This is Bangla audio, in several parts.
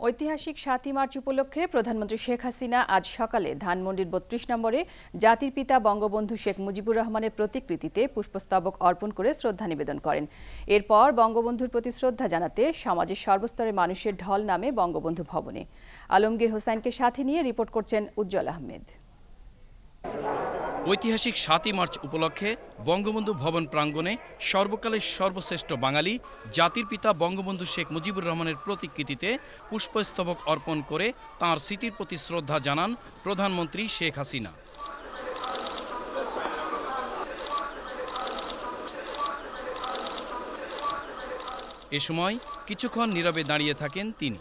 ঐতিহাসিক ৭ই মার্চ উপলক্ষে প্রধানমন্ত্রী শেখ হাসিনা আজ সকালে ধানমন্ডির ৩২ নম্বরে জাতির পিতা বঙ্গবন্ধু শেখ মুজিবুর রহমানের প্রতিকৃতিতে পুষ্পস্তবক অর্পণ করে শ্রদ্ধা নিবেদন করেন। এরপর বঙ্গবন্ধুর প্রতি শ্রদ্ধা জানাতে সমাজের সর্বস্তরের মানুষের ঢল নামে বঙ্গবন্ধু ভবনে। আলমগীর হোসাইনকে সাথে নিয়ে রিপোর্ট করছেন উজ্জ্বল আহমেদ। ঐতিহাসিক ৭ই মার্চ উপলক্ষে বঙ্গবন্ধু ভবন প্রাঙ্গণে সর্বকালের সর্বশ্রেষ্ঠ বাঙালি জাতির পিতা বঙ্গবন্ধু শেখ মুজিবুর রহমানের প্রতিকৃতিতে পুষ্পস্তবক অর্পণ করে তাঁর স্মৃতির প্রতি শ্রদ্ধা জানান প্রধানমন্ত্রী শেখ হাসিনা। এ সময় কিছুক্ষণ নীরবে দাঁড়িয়ে থাকেন তিনি।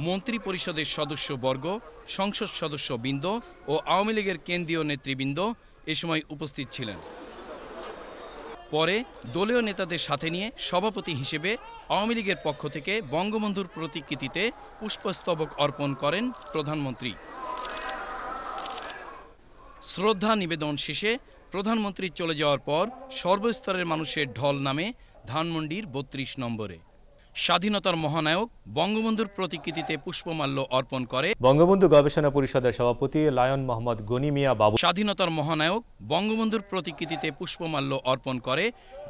মন্ত্রী পরিষদের সদস্যবর্গ, সংসদ সদস্যবৃন্দ ও আওয়ামী লীগের কেন্দ্রীয় নেতৃবৃন্দ এ সময় উপস্থিত ছিলেন। পরে দলীয় নেতাদের সাথে নিয়ে সভাপতি হিসেবে আওয়ামী লীগের পক্ষ থেকে বঙ্গবন্ধুর প্রতিকৃতিতে পুষ্পস্তবক অর্পণ করেন প্রধানমন্ত্রী। শ্রদ্ধা নিবেদন শেষে প্রধানমন্ত্রী চলে যাওয়ার পর সর্বস্তরের মানুষের ঢল নামে ধানমন্ডির ৩২ নম্বরে। স্বাধীনতার মহানায়ক বঙ্গবন্ধুর প্রতিকৃতিতে পুষ্পমাল্য অর্পণ করে বঙ্গবন্ধু গবেষণা পরিষদের সভাপতি লায়ন মোহাম্মদ গনি মিয়া বাবু। স্বাধীনতার মহানায়ক বঙ্গবন্ধুর প্রতিকৃতিতে পুষ্পমাল্য অর্পণ করে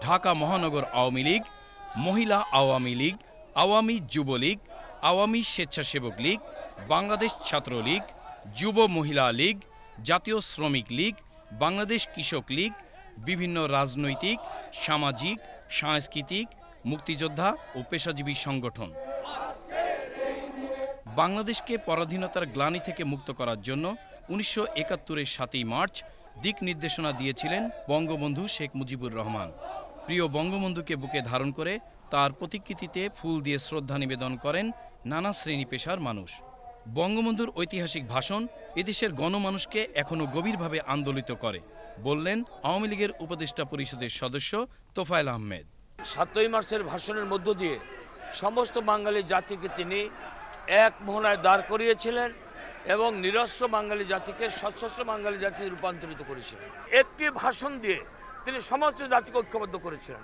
ঢাকা মহানগর আওয়ামী লীগ, মহিলা আওয়ামী লীগ, আওয়ামী যুবলীগ, আওয়ামী স্বেচ্ছাসেবক লীগ, বাংলাদেশ ছাত্রলীগ, যুব মহিলা লীগ, জাতীয় শ্রমিক লীগ, বাংলাদেশ কৃষক লীগ, বিভিন্ন রাজনৈতিক, সামাজিক, সাংস্কৃতিক, মুক্তিযোদ্ধা ও পেশাজীবী সংগঠন। বাংলাদেশকে পরাধীনতার গ্লানি থেকে মুক্ত করার জন্য ১৯৭১-এর ৭ই মার্চ দিক নির্দেশনা দিয়েছিলেন বঙ্গবন্ধু শেখ মুজিবুর রহমান। প্রিয় বঙ্গবন্ধুকে বুকে ধারণ করে তার প্রতিকৃতিতে ফুল দিয়ে শ্রদ্ধা নিবেদন করেন নানা শ্রেণী পেশার মানুষ। বঙ্গবন্ধুর ঐতিহাসিক ভাষণ এদেশের গণমানুষকে এখনও গভীরভাবে আন্দোলিত করে, বললেন আওয়ামী লীগের উপদেষ্টা পরিষদের সদস্য তোফায়েল আহমেদ। ৭ই মার্চের ভাষণের মধ্য দিয়ে সমস্ত বাঙালি জাতিকে তিনি এক মহলায় দাঁড় করিয়েছিলেন এবং নিরস্ত্র বাঙালি জাতিকে সশস্ত্র বাঙালি জাতিতে রূপান্তরিত করেছিলেন। একটি ভাষণ দিয়ে তিনি সমস্ত জাতিকে ঐক্যবদ্ধ করেছিলেন।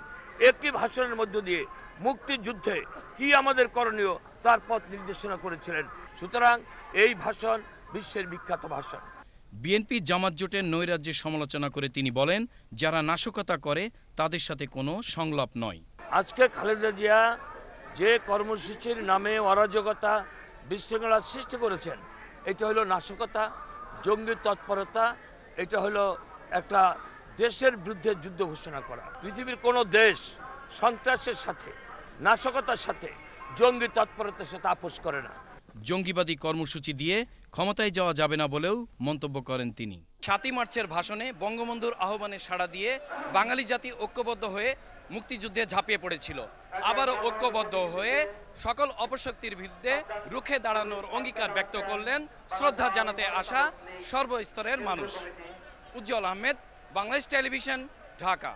একটি ভাষণের মধ্য দিয়ে মুক্তিযুদ্ধে কি আমাদের করণীয় তার পথ নির্দেশনা করেছিলেন। সুতরাং এই ভাষণ বিশ্বের বিখ্যাত ভাষণ। বিএনপি জামাত জোটের নৈরাজ্যের সমালোচনা করে তিনি বলেন, যারা নাশকতা করে তাদের সাথে কোনো সংলাপ নয়। আজকে খালেদা জিয়া যে কর্মসূচির নামে অরাজকতা বিশৃঙ্খলা সৃষ্টি করেছেন, এটা হলো নাশকতা, জঙ্গি তৎপরতা, এটা হলো একটা দেশের বিরুদ্ধে যুদ্ধ ঘোষণা করা। পৃথিবীর কোনো দেশ সন্ত্রাসের সাথে, নাশকতার সাথে, জঙ্গি তৎপরতার সাথে আপোষ করে না। জঙ্গিবাদী কর্মসূচি দিয়ে ক্ষমতায় যাওয়া যাবে না বলেও মন্তব্য করেন তিনি। ৭ই মার্চের ভাষণে বঙ্গবন্ধুর আহ্বানে সাড়া দিয়ে বাঙালি জাতি ঐক্যবদ্ধ হয়ে মুক্তিযুদ্ধে ঝাঁপিয়ে পড়েছিল। আবারও ঐক্যবদ্ধ হয়ে সকল অপশক্তির বিরুদ্ধে রুখে দাঁড়ানোর অঙ্গীকার ব্যক্ত করলেন শ্রদ্ধা জানাতে আসা সর্বস্তরের মানুষ। উজ্জ্বল আহমেদ, বাংলাদেশ টেলিভিশন, ঢাকা।